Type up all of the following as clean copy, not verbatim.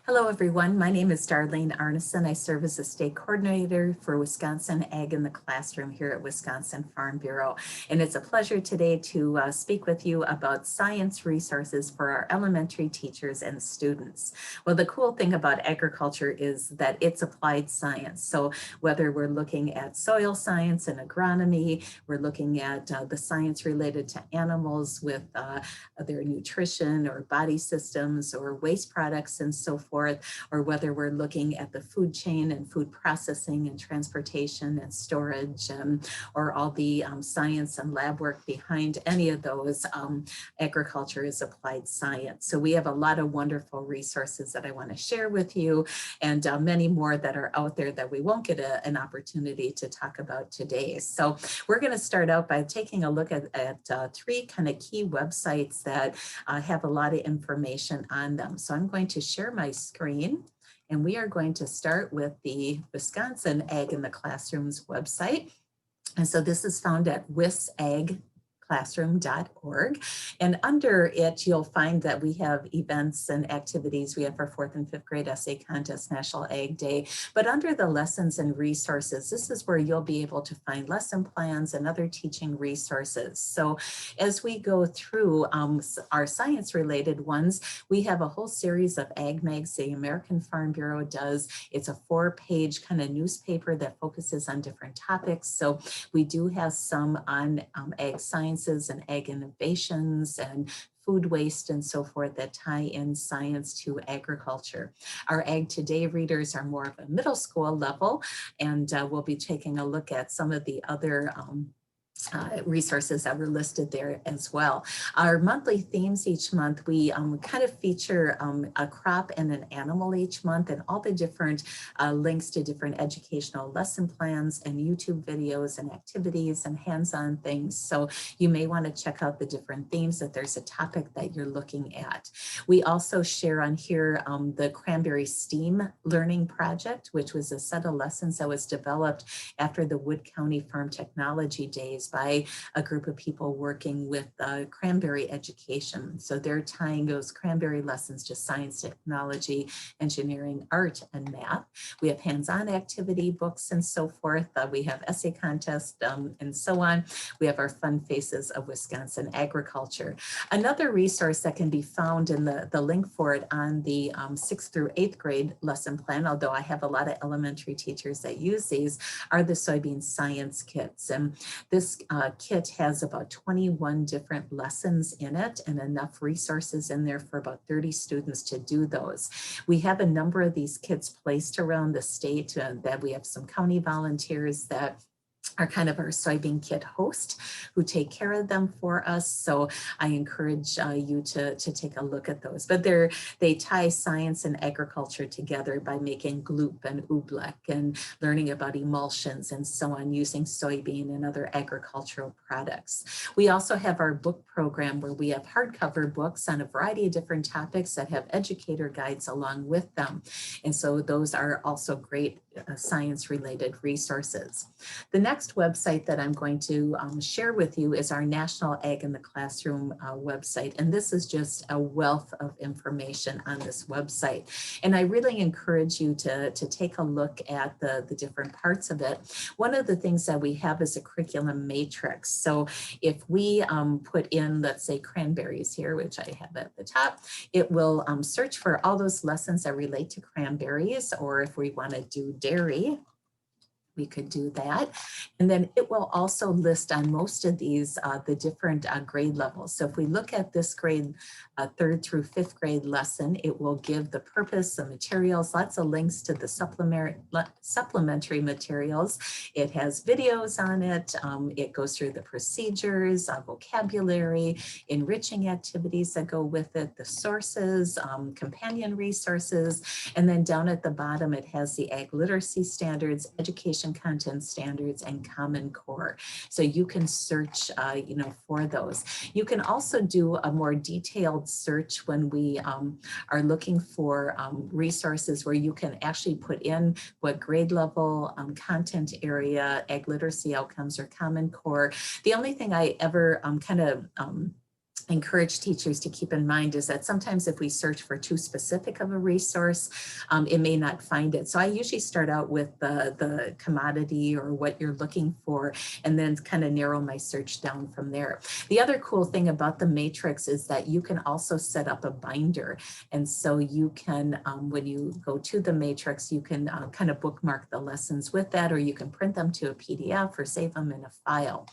Hello, everyone. My name is Darlene Arneson. I serve as a state coordinator for Wisconsin Ag in the Classroom here at Wisconsin Farm Bureau. And it's a pleasure today to speak with you about science resources for our elementary teachers and students. Well, the cool thing about agriculture is that it's applied science. So whether we're looking at soil science and agronomy, we're looking at the science related to animals with their nutrition or body systems or waste products and so forth, or whether we're looking at the food chain and food processing and transportation and storage, or all the science and lab work behind any of those, agriculture is applied science. So we have a lot of wonderful resources that I want to share with you, and many more that are out there that we won't get an opportunity to talk about today. So we're going to start out by taking a look at three kind of key websites that have a lot of information on them. So I'm going to share my screen, and we are going to start with the Wisconsin Ag in the Classroom's website. And so this is found at wisagclassroom.org. And under it, you'll find that we have events and activities. We have our 4th and 5th grade essay contest, National Ag Day. But under the lessons and resources, this is where you'll be able to find lesson plans and other teaching resources. So as we go through our science related ones, we have a whole series of ag mags the American Farm Bureau does. It's a 4-page kind of newspaper that focuses on different topics. So we do have some on ag sciences and ag innovations and food waste and so forth that tie in science to agriculture. Our Ag Today readers are more of a middle school level, and we'll be taking a look at some of the other resources that were listed there as well. Our monthly themes each month, we kind of feature a crop and an animal each month, and all the different links to different educational lesson plans and YouTube videos and activities and hands-on things. So you may want to check out the different themes if there's a topic that you're looking at. We also share on here the Cranberry STEAM Learning Project, which was a set of lessons that was developed after the Wood County Farm Technology Days by a group of people working with cranberry education. So they're tying those cranberry lessons to science, technology, engineering, art, and math. We have hands-on activity books and so forth. We have essay contests and so on. We have our Fun Faces of Wisconsin Agriculture. Another resource that can be found in the link for it on the 6th through 8th grade lesson plan, although I have a lot of elementary teachers that use these, are the soybean science kits. And this kit has about 21 different lessons in it and enough resources in there for about 30 students to do those. We have a number of these kits placed around the state that we have some county volunteers that are kind of our soybean kit host who take care of them for us. So I encourage you to take a look at those. But they tie science and agriculture together by making gloop and oobleck and learning about emulsions and so on using soybean and other agricultural products. We also have our book program where we have hardcover books on a variety of different topics that have educator guides along with them. And so those are also great science related resources. The next website that I'm going to share with you is our National Ag in the Classroom website. And this is just a wealth of information on this website. And I really encourage you to take a look at the different parts of it. One of the things that we have is a curriculum matrix. So if we put in, let's say, cranberries here, which I have at the top, it will search for all those lessons that relate to cranberries, or if we want to do dairy, we could do that. And then it will also list on most of these the different grade levels. So if we look at this grade, 3rd through 5th grade lesson, it will give the purpose, the materials, lots of links to the supplementary materials. It has videos on it. It goes through the procedures, vocabulary, enriching activities that go with it, the sources, companion resources. And then down at the bottom, it has the ag literacy standards, education content standards, and Common Core. So you can search, for those. You can also do a more detailed search when we are looking for resources where you can actually put in what grade level, content area, ag literacy outcomes, or Common Core. The only thing I ever encourage teachers to keep in mind is that sometimes if we search for too specific of a resource, it may not find it. So I usually start out with the commodity or what you're looking for, and then kind of narrow my search down from there. The other cool thing about the matrix is that you can also set up a binder. And so you can, when you go to the matrix, you can kind of bookmark the lessons with that, or you can print them to a PDF or save them in a file.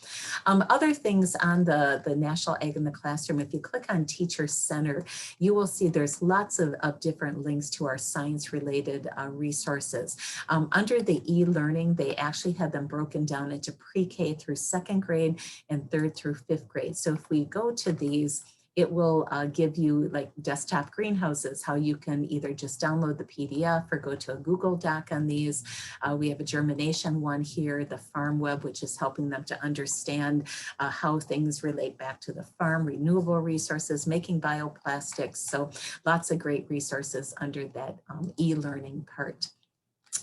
Other things on the National Ag in the Classroom, if you click on Teacher Center, you will see there's lots of different links to our science-related resources. Under the e-learning, they actually have them broken down into pre-K through second grade and third through fifth grade. So if we go to these, it will give you like desktop greenhouses, how you can either just download the PDF or go to a Google Doc on these. We have a germination one here, the farm web, which is helping them to understand how things relate back to the farm, renewable resources, making bioplastics. So lots of great resources under that e-learning part.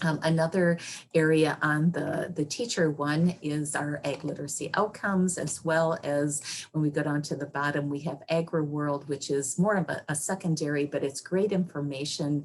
Another area on the teacher one is our ag literacy outcomes, as well as when we go down to the bottom, we have AgriWorld, which is more of a secondary, but it's great information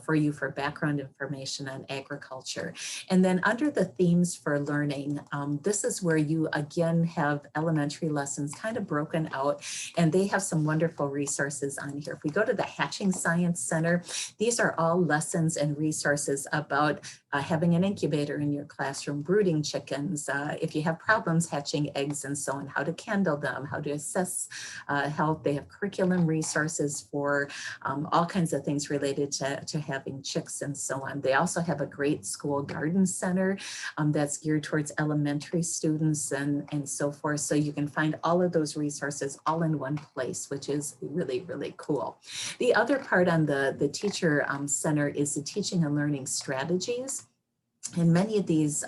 for you for background information on agriculture. And then under the themes for learning, this is where you again have elementary lessons kind of broken out, and they have some wonderful resources on here. If we go to the Hatching Science Center, these are all lessons and resources about having an incubator in your classroom, brooding chickens, if you have problems hatching eggs and so on, how to handle them, how to assess health. They have curriculum resources for all kinds of things related to having chicks and so on. They also have a great school garden center that's geared towards elementary students and so forth. So you can find all of those resources all in one place, which is really, really cool. The other part on the teacher center is the teaching and learning strategies. And many of these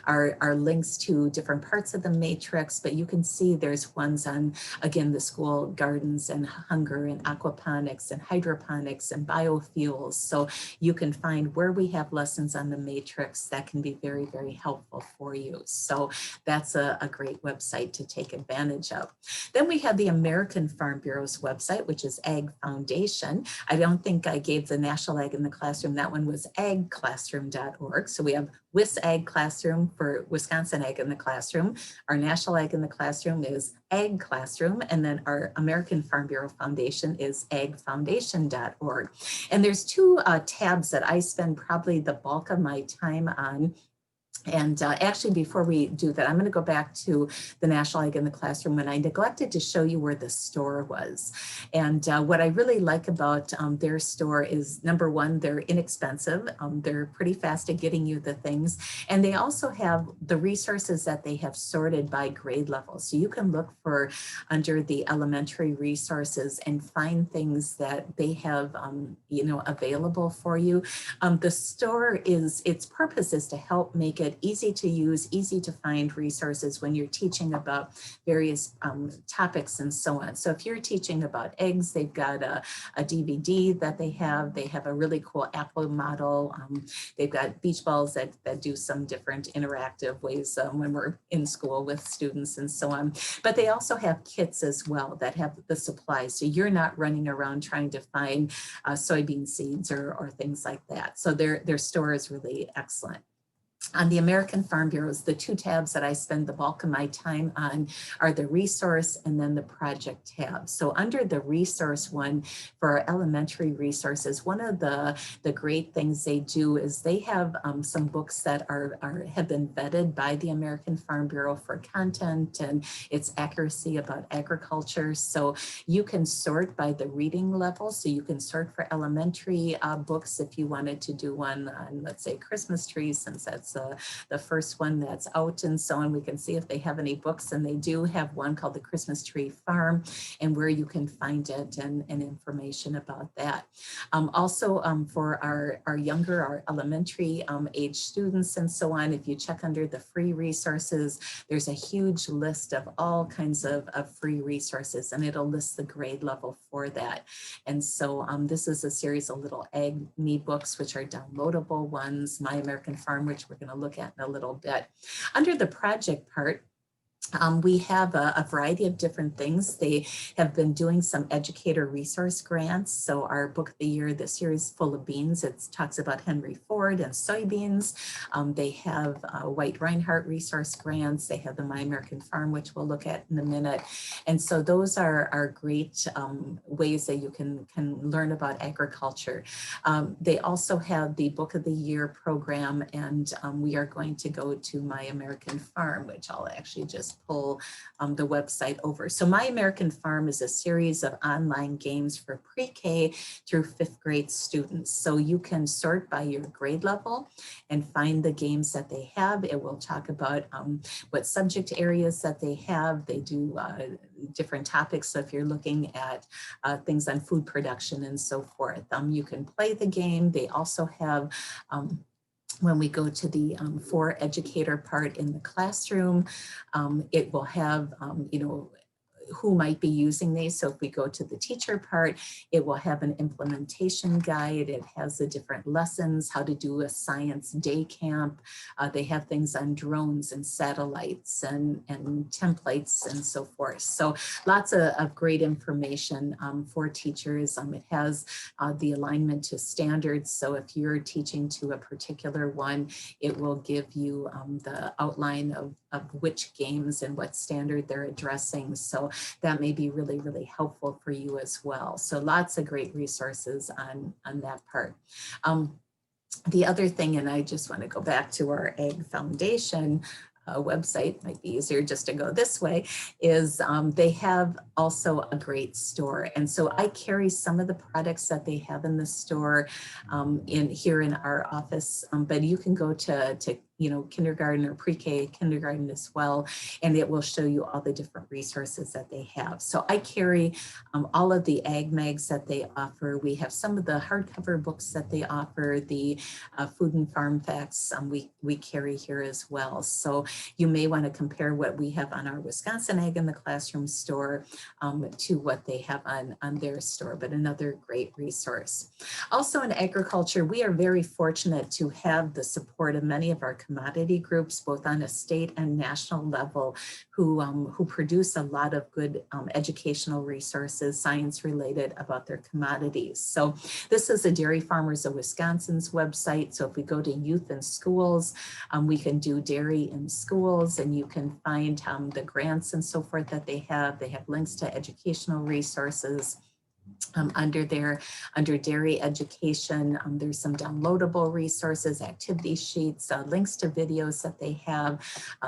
are links to different parts of the matrix, but you can see there's ones on, again, the school gardens and hunger and aquaponics and hydroponics and biofuels. So you can find where we have lessons on the matrix that can be very, very helpful for you. So that's a great website to take advantage of. Then we have the American Farm Bureau's website, which is Ag Foundation. I don't think I gave the National Ag in the Classroom. That one was agclassroom.org. So we have WIS Ag Classroom for Wisconsin Ag in the Classroom. Our National Ag in the Classroom is Ag Classroom, and then our American Farm Bureau Foundation is agfoundation.org. And there's two tabs that I spend probably the bulk of my time on. And actually, before we do that, I'm going to go back to the National Ag in the Classroom, and I neglected to show you where the store was. And what I really like about their store is, number one, they're inexpensive. They're pretty fast at getting you the things. And they also have the resources that they have sorted by grade level. So you can look for under the elementary resources and find things that they have, available for you. The store its purpose is to help make it easy to use, easy to find resources when you're teaching about various topics and so on. So if you're teaching about eggs, they've got a DVD that they have. They have a really cool apple model. They've got beach balls that do some different interactive ways when we're in school with students and so on. But they also have kits as well that have the supplies. So you're not running around trying to find soybean seeds or things like that. So their store is really excellent. On the American Farm Bureaus, the two tabs that I spend the bulk of my time on are the resource and then the project tab. So under the resource one for our elementary resources, one of the great things they do is they have some books that have been vetted by the American Farm Bureau for content and its accuracy about agriculture. So you can sort by the reading level. So you can sort for elementary books if you wanted to do one on, let's say, Christmas trees, since that's the first one that's out and so on. We can see if they have any books, and they do have one called The Christmas Tree Farm, and where you can find it and information about that. Also for our younger, our elementary age students and so on, if you check under the free resources, there's a huge list of all kinds of free resources, and it'll list the grade level for that. And so this is a series of little Ag Me books, which are downloadable ones, My American Farm, which we're going to look at in a little bit. Under the project part, We have a variety of different things. They have been doing some educator resource grants. So our book of the year this year is Full of Beans. It talks about Henry Ford and soybeans. They have White Reinhardt resource grants. They have the My American Farm, which we'll look at in a minute. And so those are great ways that you can learn about agriculture. They also have the Book of the Year program, and we are going to go to My American Farm, which I'll actually just pull the website over. So My American Farm is a series of online games for pre-K through 5th grade students. So you can sort by your grade level and find the games that they have. It will talk about what subject areas that they have. They do different topics. So if you're looking at things on food production and so forth, you can play the game. They also have when we go to the for educator part in the classroom, it will have, you know, who might be using these. So if we go to the teacher part, it will have an implementation guide. It has the different lessons, how to do a science day camp. They have things on drones and satellites and templates and so forth. So lots of great information for teachers. It has the alignment to standards. So if you're teaching to a particular one, it will give you the outline of which games and what standard they're addressing. So that may be really, really helpful for you as well. So lots of great resources on that part. The other thing, and I just want to go back to our Ag Foundation website, might be easier just to go this way, is they have also a great store. And so I carry some of the products that they have in the store here in our office, but you can go to you know, kindergarten or pre-K kindergarten as well, and it will show you all the different resources that they have. So I carry all of the ag mags that they offer. We have some of the hardcover books that they offer, the food and farm facts we carry here as well. So you may want to compare what we have on our Wisconsin Ag in the Classroom store to what they have on their store, but another great resource. Also in agriculture, we are very fortunate to have the support of many of our commodity groups, both on a state and national level, who produce a lot of good educational resources, science related about their commodities. So this is the Dairy Farmers of Wisconsin's website. So if we go to youth and schools, we can do dairy in schools, and you can find the grants and so forth that they have. They have links to educational resources. Under dairy education, there's some downloadable resources, activity sheets, links to videos that they have,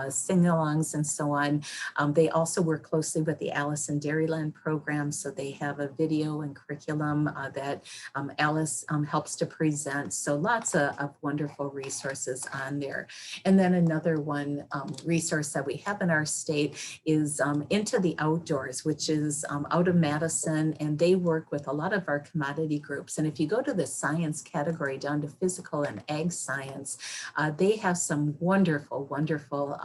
sing-alongs and so on. They also work closely with the Alice in Dairyland program. So they have a video and curriculum that Alice helps to present. So lots of wonderful resources on there. And then another one resource that we have in our state is Into the Outdoors, which is out of Madison, and they work with a lot of our commodity groups. And if you go to the science category down to physical and ag science, they have some wonderful, wonderful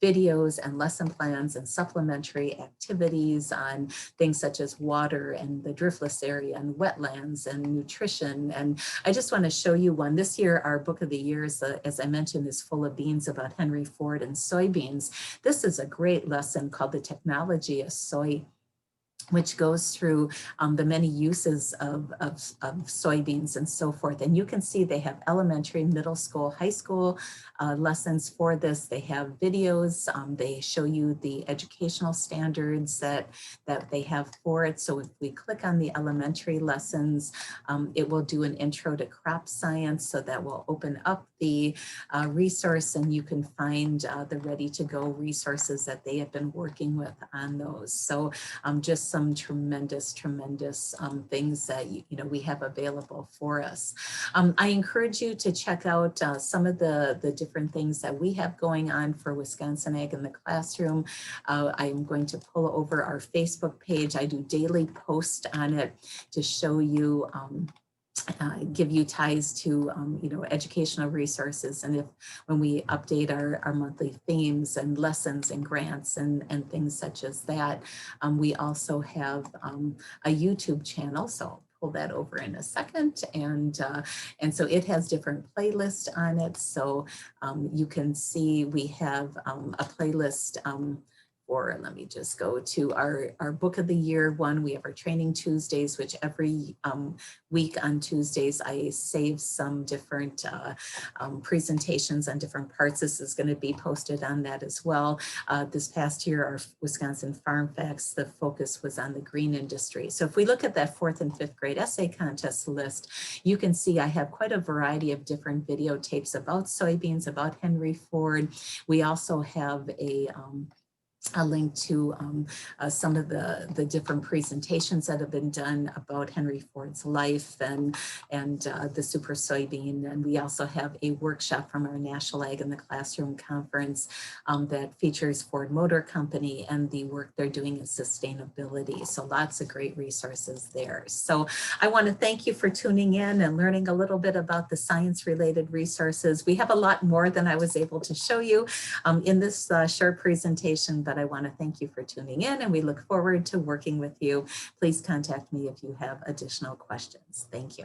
videos and lesson plans and supplementary activities on things such as water and the driftless area and wetlands and nutrition. And I just want to show you one. This year, our book of the year, as I mentioned, is Full of Beans about Henry Ford and soybeans. This is a great lesson called The Technology of Soy, which goes through the many uses of soybeans and so forth. And you can see they have elementary, middle school, high school lessons for this. They have videos. They show you the educational standards that they have for it. So if we click on the elementary lessons, it will do an intro to crop science. So that will open up the resource, and you can find the ready to go resources that they have been working with on those. So just some tremendous things that we have available for us. I encourage you to check out some of the different things that we have going on for Wisconsin Ag in the Classroom. I'm going to pull over our Facebook page. I do daily posts on it to show you give you ties to educational resources, and when we update our monthly themes and lessons and grants and things such as that. We also have a YouTube channel, so I'll pull that over in a second, and so it has different playlists on it. So you can see we have a playlist or let me just go to our book of the year one. We have our training Tuesdays, which every week on Tuesdays, I save some different presentations on different parts. This is going to be posted on that as well. This past year, our Wisconsin Farm Facts, the focus was on the green industry. So if we look at that 4th and 5th grade essay contest list, you can see I have quite a variety of different videotapes about soybeans, about Henry Ford. We also have a link to some of the different presentations that have been done about Henry Ford's life and the super soybean. And we also have a workshop from our National Ag in the Classroom Conference that features Ford Motor Company and the work they're doing in sustainability. So lots of great resources there. So I want to thank you for tuning in and learning a little bit about the science-related resources. We have a lot more than I was able to show you in this short presentation, but I want to thank you for tuning in, and we look forward to working with you. Please contact me if you have additional questions. Thank you.